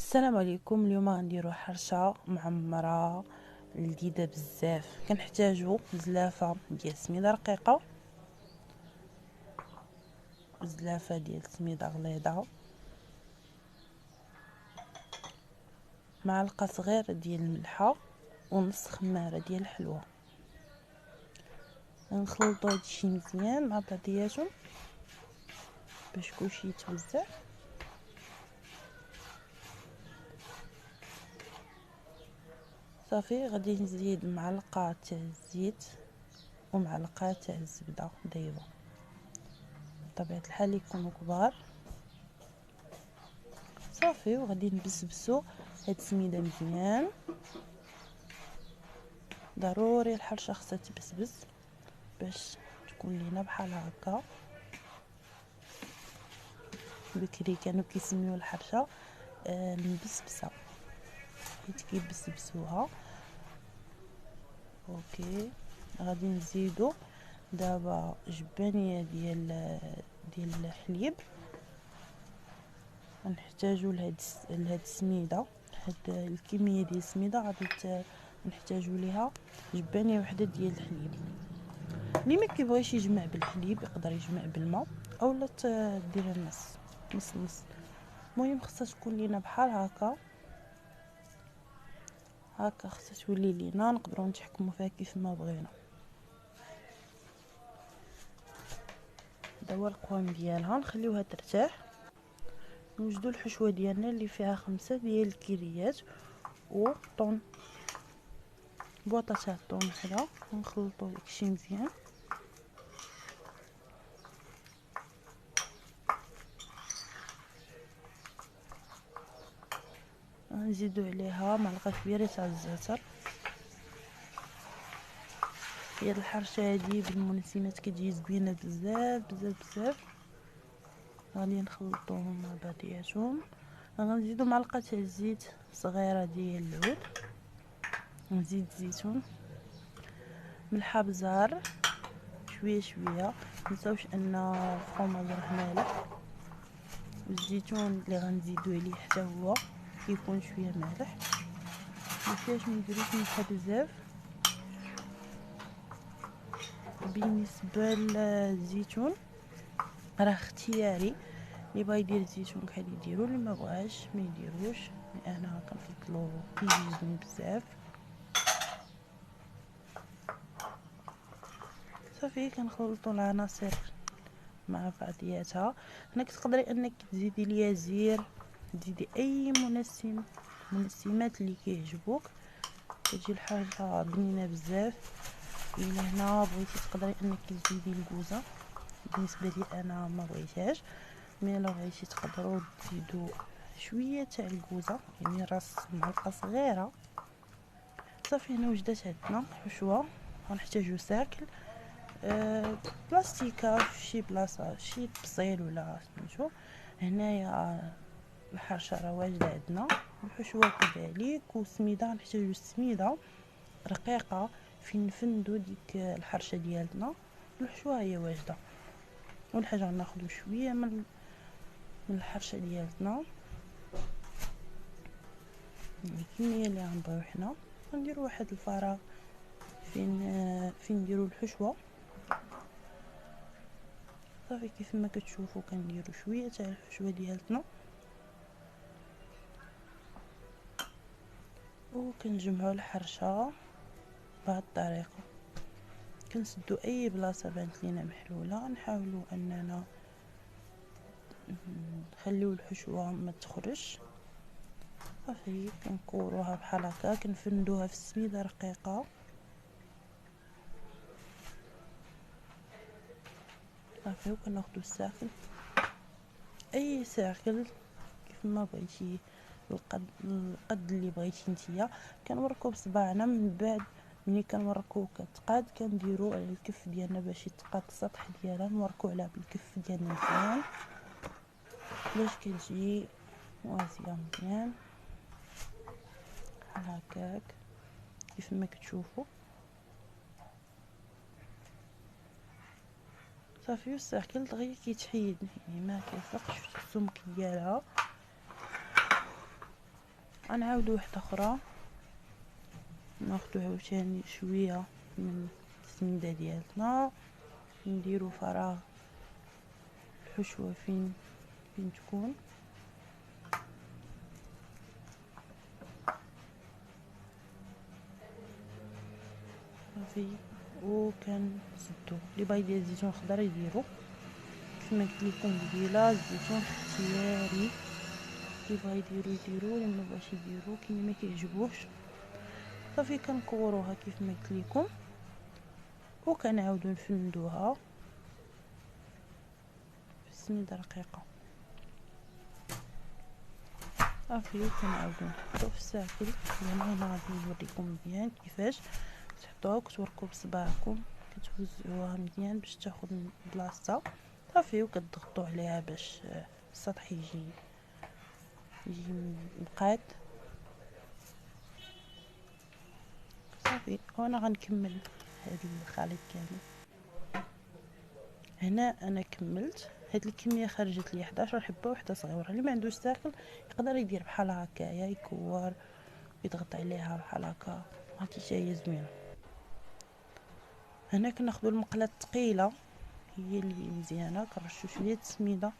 السلام عليكم. اليوم غنديرو حرشه معمره لذيذه بزاف. كنحتاجو زلافه ديال سميده رقيقه، زلافه ديال سميده غليظه، معلقه صغيره ديال الملحه، ونص خماره ديال الحلوى. نخلطو هادشي مزيان مع بعضياتهم باش كلشي يتوزع. صافي غادي نزيد معلقه تاع الزيت ومعلقه تاع الزبده ضيبه، بطبيعه الحال يكونوا كبار. صافي وغادي نبسبسو هاد السميده مزيان. ضروري الحرشه خصها تبسبس باش تكون لينا بحال هكا. بكري كانوا كيسميو الحرشه المبسبسه حيت كيبسبسوها. اوكي غادي نزيدو دابا جبانيه ديال الحليب. غنحتاجو لهاد السميده، هاد الكميه ديال السميده غادي نحتاجو ليها جبانيه وحده ديال الحليب. اللي ما كيبغيش يجمع بالحليب يقدر يجمع بالماء اولا دير نص. المهم خصها تكون لينا بحال هكا خصها تولي لينا نقدروا نتحكموا فيها كيف ما بغينا. هذا هو القوام ديالها. نخليوها ترتاح. نوجدوا الحشوه ديالنا اللي فيها 5 ديال الكيريات وطون، بواطه تاع الطون وحده. نخلطوا داكشي مزيان. نزيدوا عليها معلقه كبيره تاع الزعتر. هي الحرشه هذه بالمناسبات كتجي زوينه بزاف بزاف بزاف. غادي نخلطوهم مع بعضياتهم. غنزيدوا معلقه تاع الزيت صغيره ديال العود، نزيد زيتون، ملحه بزار شويه شويه. منساوش ان الفرماج راه مالح، والزيتون اللي غنزيدو عليه حتى هو كيكون شويه مالح. مفيهاش منديروش ملحه بزاف. بالنسبه للزيتون راه اختياري، اللي بغا يدير الزيتون كحال يديرو، اللي ما بغاش ما يديروش. انا كنفضلو كيجي زوين بزاف. صافي كنخلطوا العناصر مع بعضياتها. هنا تقدري انك تزيدي ليا زير، تزيدي اي منسمات اللي كيعجبوك، كتجي الحاجه بنينه بزاف. الا هنا بغيتي تقدري انك تزيدي الكوزه، بالنسبه لي انا ما بغيتهاش، مي الا بغيتي تقدروا تزيدوا شويه تاع الكوزه، يعني راس معلقه صغيره. صافي هنا وجدات عندنا حشوه. غنحتاجو ساكل بلاستيكه في شي بلاصه، شي بصيل ولا سميتو. هنايا الحرشه راه واجده عندنا، الحشوه كذلك، وسميده. غنحتاجو السميده رقيقه فين نفندو ديك الحرشه ديالنا. الحشوه هي واجده. اول حاجه غناخذوا شويه من الحرشه ديالنا، الكميه اللي غنبغيو حنا. غنديروا واحد الفراغ فين نديروا الحشوه. صافي كيف ما كتشوفوا كنديروا شويه تاع الحشوه ديالنا وكنجمعوا الحرشه بهذه الطريقه. كنسدوا اي بلاصه بانت لينا محلوله، نحاولوا اننا نخليو الحشوه ما تخرجش. صافي كنكوروها بحال هكا، كنفندوها في السميده رقيقه. صافي وكناخذوا الساكل، اي ساكل كيف ما بغيتي، القد اللي بغيتي نتيا. كنوركو بصباعنا، من بعد ملي كنوركو كتقاد كنديرو على الكف ديالنا باش يتقاد السطح ديالها. نوركو عليها بالكف ديالنا مزيان باش كتجي وازيه مزيان بحال هكاك كيف ما كتشوفوا. صافي والساكل دغيا كيتحيد، يعني ما كيفرقش في السمك ديالها. غنعاودو واحده اخرى، ناخدو عاوتاني شويه من السميده ديالنا، نديرو فراغ الحشوه فين تكون، صافي. وكنسدو اللي باغي يدير زيتون خضر يديرو، كما قلت لكم قبيله الزيتون اختياري، اللي بغا يديرو اللي ما بغاش يديرو كيما ما كيعجبوش. صافي كنكوروها كيف ما قلت لكم، وكنعاودو نفندوها بسميده رقيقه. صافي كنعاودو نحطو في الساكل. هنا غادي نوريكم مزيان كيفاش تحطوها وكتوركو بصباعكم، كتوزعوها مزيان باش تاخد بلاصتها. صافي وكتضغطوا عليها باش السطح يجي مقاد. صافي وانا غنكمل هذا الخليط كامل. هنا انا كملت هاد الكميه، خرجت لي 11 حبه وحده صغيره. اللي ما عندوش ساكل يقدر يدير بحال هكايا، يكور يضغط عليها بحال هكا، هادي حتى هي زوينه. هنا كناخذوا المقله الثقيله هي اللي مزيانه، كنرشوا شويه السميده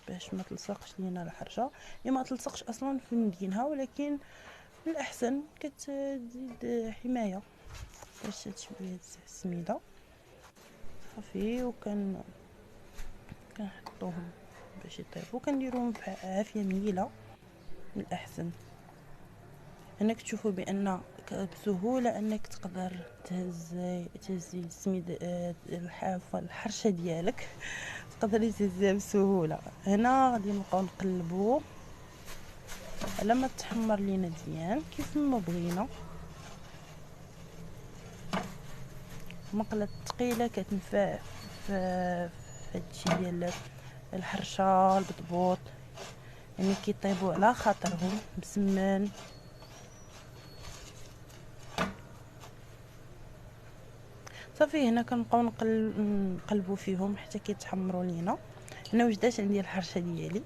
باش ما تلصقش لينا الحرشه. هي ما تلصقش اصلا في ندينها، ولكن من الاحسن كتزيد حمايه باش شويه السميده. صافي كنحطوهم باش يطيبوا، كنديروهم بعافيه مهيله من الاحسن. هنا كتشوفوا بان بسهوله انك تقدر تهزي السميد الحرشه ديالك تقدري تهزيها بسهوله. هنا غادي نبقاو نقلبوه على ما تحمر لينا مزيان كيف ما بغينا. المقله الثقيله كتنفع في هادشي ديال الحرشه البطبوط، يعني كيطيبوا على خاطرهم مسمن. صافي هنا كنبقاو نقلبوا فيهم حتى كيتحمروا لينا. هنا وجدات عندي الحرشه ديالي،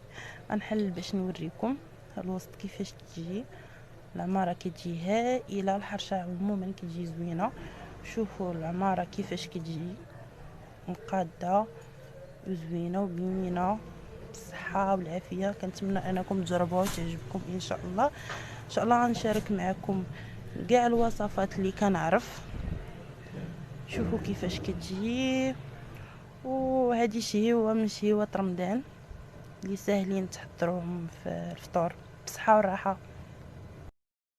غنحل باش نوريكم الوسط كيفاش تجي. العماره كتجي هائله، الحرشه عموما كتجي زوينه. شوفوا العماره كيفاش كتجي مقاده وزوينه وبنينه بالصحه والعافيه. كنتمنى انكم تجربوها وتعجبكم ان شاء الله. ان شاء الله غنشارك معكم كاع الوصفات اللي كنعرف. شوفوا كيفاش كتجي. وهذه شهيوه من شهيوات رمضان اللي ساهلين تحضروهم في الفطور بصحه وراحه.